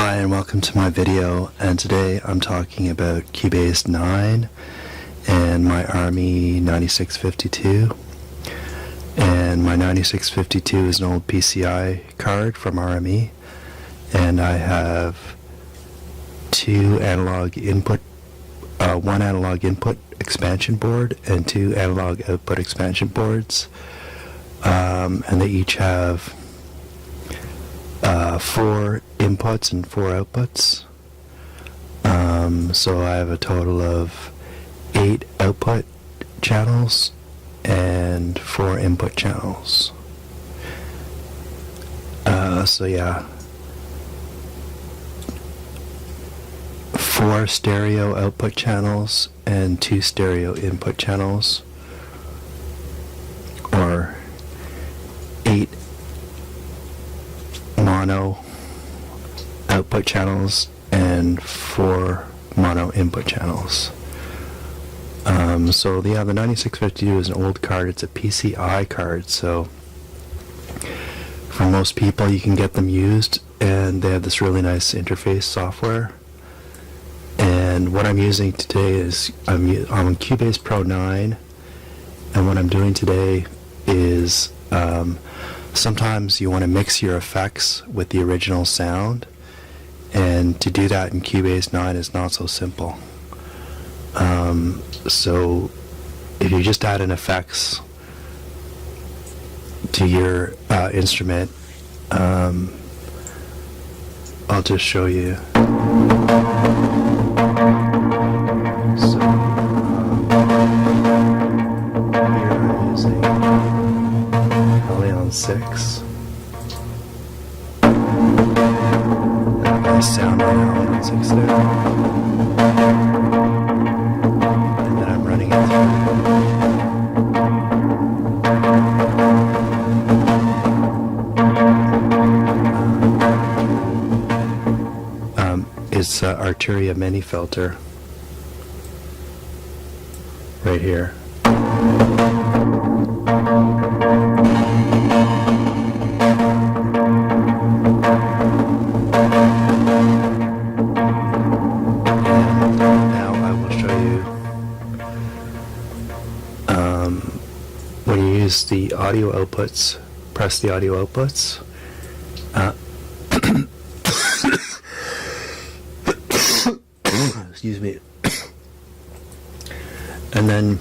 Hi and welcome to my video, and today I'm talking about Cubase 9 and my Army 9652. And my 9652 is an old PCI card from RME, and I have one analog input expansion board and two analog output expansion boards, and they each have 4 inputs and 4 outputs. So I have a total of 8 output channels and 4 input channels. So yeah, 4 stereo output channels and 2 stereo input channels, or 8 mono output channels and 4 mono input channels. So yeah, the 9652 is an old card. It's a PCI card, so for most people you can get them used, and they have this really nice interface software. And what I'm using today is I'm on Cubase Pro 9, and what I'm doing today is sometimes you want to mix your effects with the original sound, and to do that in Cubase 9 is not so simple. So if you just add an effects to your instrument, I'll just show you. So here I'm using on 6. Nice sound right now on 6 there. And then I'm running it through. It's Arturia Mini Filter right here. When you use the audio outputs, press the audio outputs. Excuse me. And then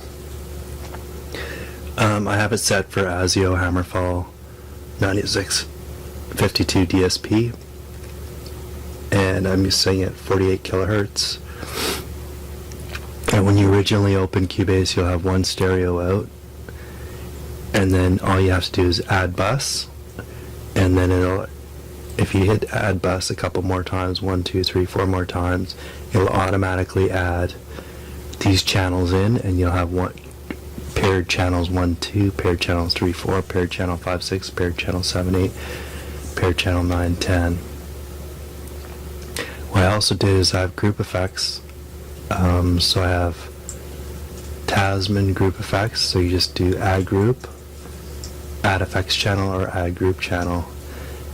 I have it set for ASIO Hammerfall 9652 DSP, and I'm setting it 48 kilohertz. And when you originally open Cubase, you'll have one stereo out, and then all you have to do is add bus, and then it'll, if you hit add bus a couple more times, 1, 2, 3, 4 more times, it'll automatically add these channels in, and you'll have one paired channels 1, 2, paired channels 3, 4, paired channel 5, 6, paired channel 7, 8, paired channel 9, 10. What I also did is I have group effects. So I have Tasman group effects, so you just do add group, add effects channel, or add group channel.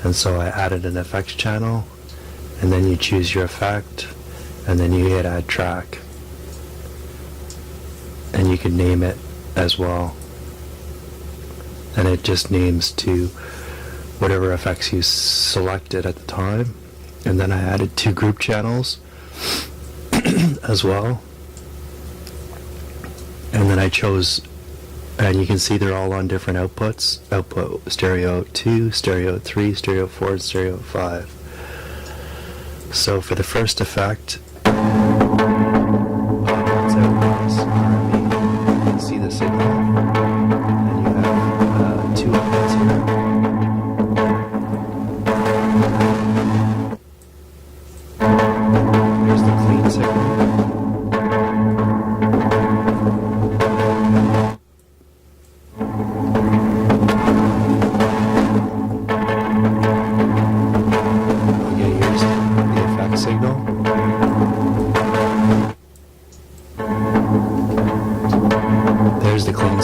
And so I added an effects channel, and then you choose your effect, and then you hit add track, and you can name it as well, and it just names to whatever effects you selected at the time. And then I added 2 group channels as well, and then I chose, and you can see they're all on different outputs: output stereo 2, stereo 3, stereo 4, and stereo 5. So for the first effect, you can see the signal, and you have 2 outputs here. Here's the clean signal. Okay, here's the effect signal. There's the clean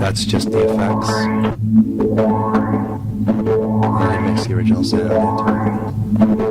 That's just the effects. And I mix the original sound into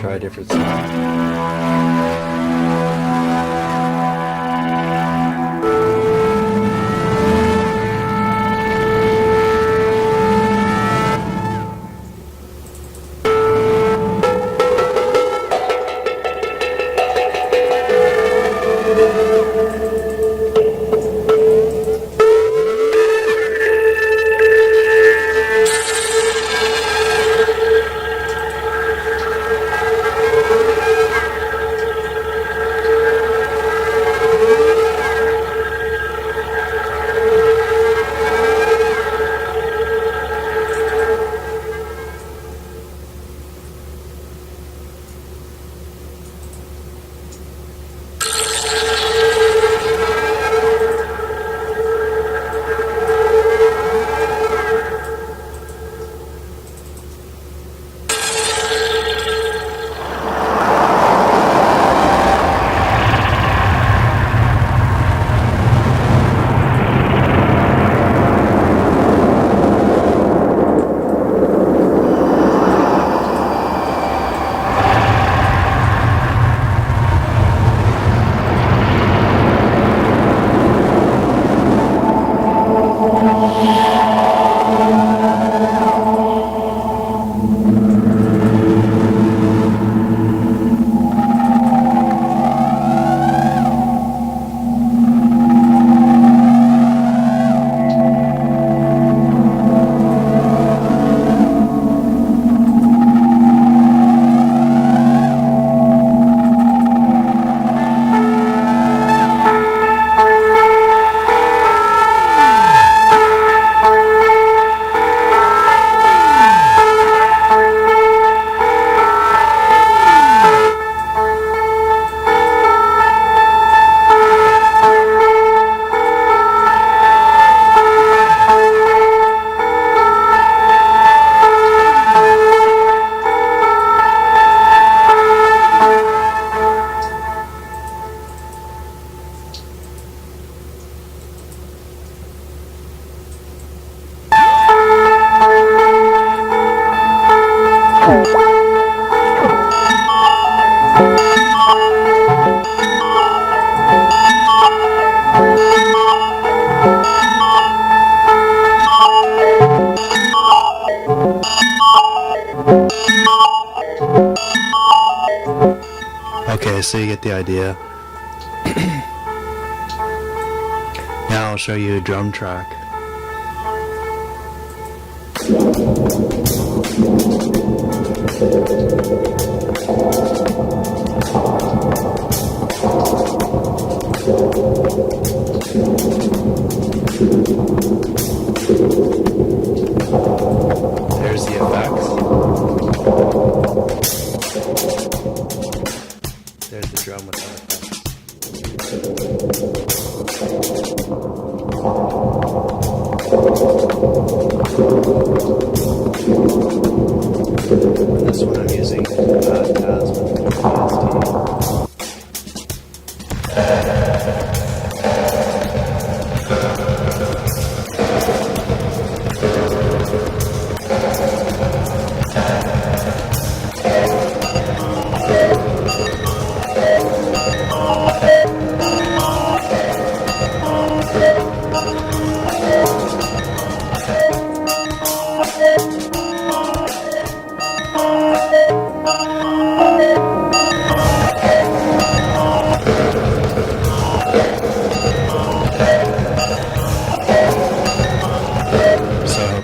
try a different sound. Okay, so you get the idea. Now I'll show you a drum track. There's the effects. There's the drum with the effects. And this one I'm using Taz with PST.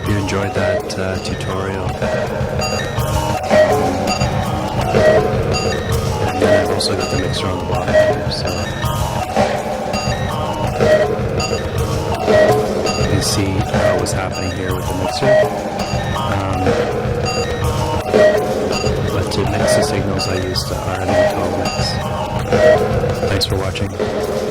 Enjoyed that tutorial. And then I've also got the mixer on the bottom here, so you can see what was happening here with the mixer. But to mix the signals, I used the RME mix. Thanks for watching.